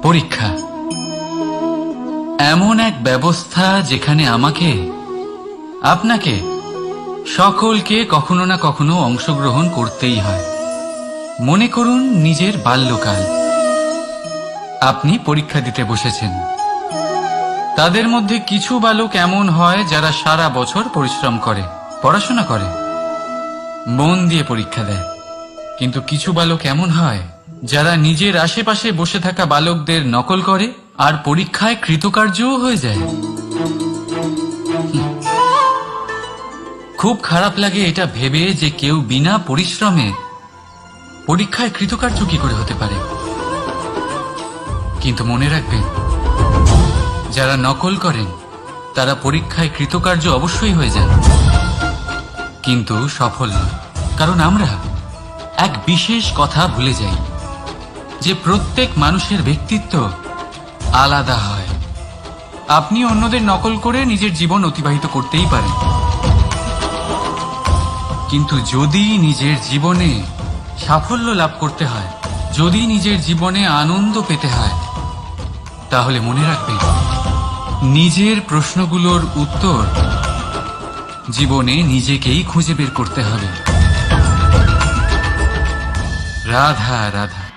পরীক্ষা এমন এক ব্যবস্থা যেখানে আমাকে, আপনাকে, সকলকে কখনো না কখনো অংশগ্রহণ করতেই হয়। মনে করুন নিজের বাল্যকাল। আপনি পরীক্ষা দিতে বসেছেন। তাদের মধ্যে কিছু বালক এমন হয় যারা সারা বছর পরিশ্রম করে, পড়াশোনা করে, মন দিয়ে পরীক্ষা দেয়। কিন্তু কিছু বালক এমন হয় যারা নিজের আশেপাশে বসে থাকা বালকদের নকল করে আর পরীক্ষায় কৃতকার্যও হয়ে যায়। খুব খারাপ লাগে এটা ভেবে যে কেউ বিনা পরিশ্রমে পরীক্ষায় কৃতকার্য কি করে হতে পারে। কিন্তু মনে রাখবেন, যারা নকল করেন তারা পরীক্ষায় কৃতকার্য অবশ্যই হয়ে যান, কিন্তু সফল নয়। কারণ আমরা এক বিশেষ কথা ভুলে যাই যে প্রত্যেক মানুষের ব্যক্তিত্ব আলাদা হয়। আপনি অন্যদের নকল করে নিজের জীবন অতিবাহিত করতেই পারেন, কিন্তু যদি নিজের জীবনে সাফল্য লাভ করতে হয়, যদি নিজের জীবনে আনন্দ পেতে হয়, তাহলে মনে রাখবেন নিজের প্রশ্নগুলোর উত্তর জীবনে নিজেকেই খুঁজে বের করতে হবে। রাধা রাধা।